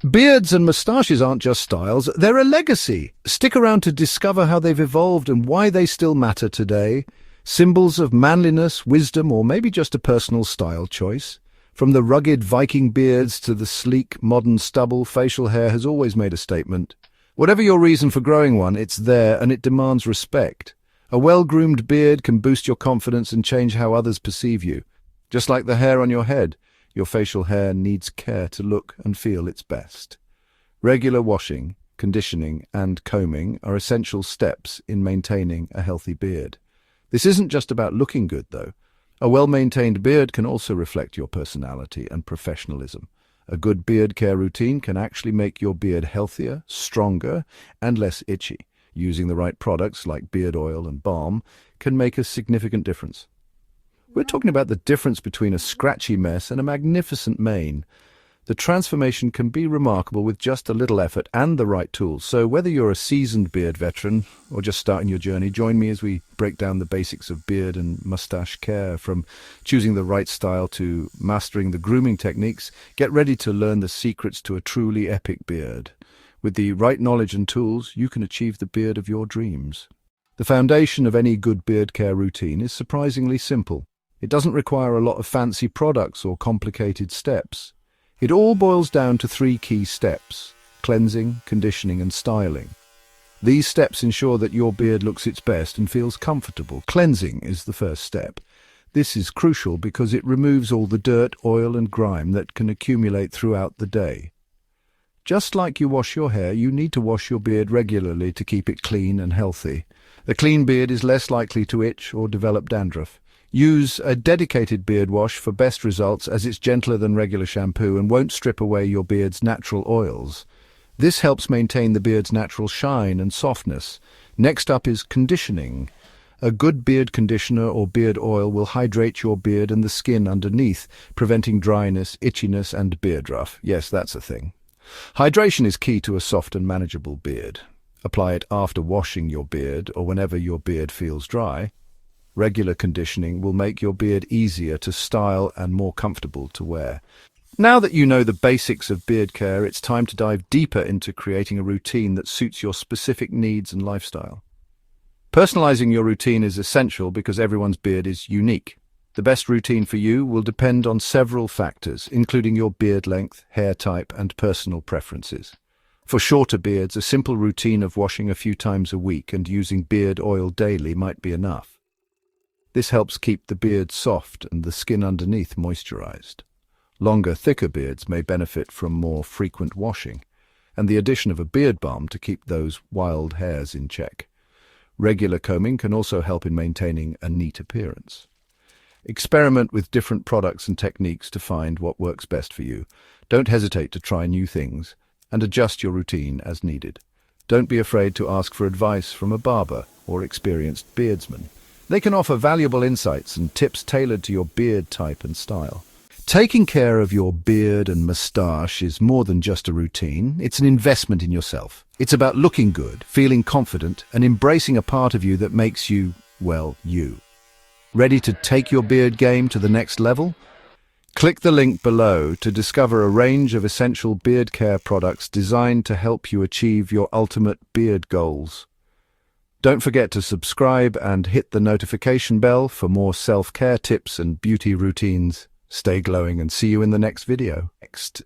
Beards and moustaches aren't just styles, they're a legacy. Stick around to discover how they've evolved and why they still matter today. Symbols of manliness, wisdom, or maybe just a personal style choice. From the rugged Viking beards to the sleek, modern stubble, facial hair has always made a statement. Whatever your reason for growing one, it's there and it demands respect. A well-groomed beard can boost your confidence and change how others perceive you. Just like the hair on your head, your facial hair needs care to look and feel its best. Regular washing, conditioning, and combing are essential steps in maintaining a healthy beard. This isn't just about looking good, though. A well-maintained beard can also reflect your personality and professionalism. A good beard care routine can actually make your beard healthier, stronger, and less itchy. Using the right products like beard oil and balm can make a significant difference. We're talking about the difference between a scratchy mess and a magnificent mane. The transformation can be remarkable with just a little effort and the right tools. So whether you're a seasoned beard veteran or just starting your journey, join me as we break down the basics of beard and mustache care, from choosing the right style to mastering the grooming techniques. Get ready to learn the secrets to a truly epic beard. With the right knowledge and tools, you can achieve the beard of your dreams. The foundation of any good beard care routine is surprisingly simple. It doesn't require a lot of fancy products or complicated steps. It all boils down to 3 key steps: cleansing, conditioning, and styling. These steps ensure that your beard looks its best and feels comfortable. Cleansing is the first step. This is crucial because it removes all the dirt, oil, and grime that can accumulate throughout the day. Just like you wash your hair, you need to wash your beard regularly to keep it clean and healthy. A clean beard is less likely to itch or develop dandruff. Use a dedicated beard wash for best results, as it's gentler than regular shampoo and won't strip away your beard's natural oils. This helps maintain the beard's natural shine and softness. Next up is conditioning. A good beard conditioner or beard oil will hydrate your beard and the skin underneath, preventing dryness, itchiness, and beard rough. Yes, that's a thing. Hydration is key to a soft and manageable beard. Apply it after washing your beard or whenever your beard feels dry. Regular conditioning will make your beard easier to style and more comfortable to wear. Now that you know the basics of beard care, it's time to dive deeper into creating a routine that suits your specific needs and lifestyle. Personalizing your routine is essential because everyone's beard is unique. The best routine for you will depend on several factors, including your beard length, hair type, and personal preferences. For shorter beards, a simple routine of washing a few times a week and using beard oil daily might be enough. This helps keep the beard soft and the skin underneath moisturized. Longer, thicker beards may benefit from more frequent washing, and the addition of a beard balm to keep those wild hairs in check. Regular combing can also help in maintaining a neat appearance. Experiment with different products and techniques to find what works best for you. Don't hesitate to try new things and adjust your routine as needed. Don't be afraid to ask for advice from a barber or experienced beardsman. They can offer valuable insights and tips tailored to your beard type and style. Taking care of your beard and moustache is more than just a routine. It's an investment in yourself. It's about looking good, feeling confident, and embracing a part of you that makes you, well, you. Ready to take your beard game to the next level? Click the link below to discover a range of essential beard care products designed to help you achieve your ultimate beard goals. Don't forget to subscribe and hit the notification bell for more self-care tips and beauty routines. Stay glowing and see you in the next video. Next.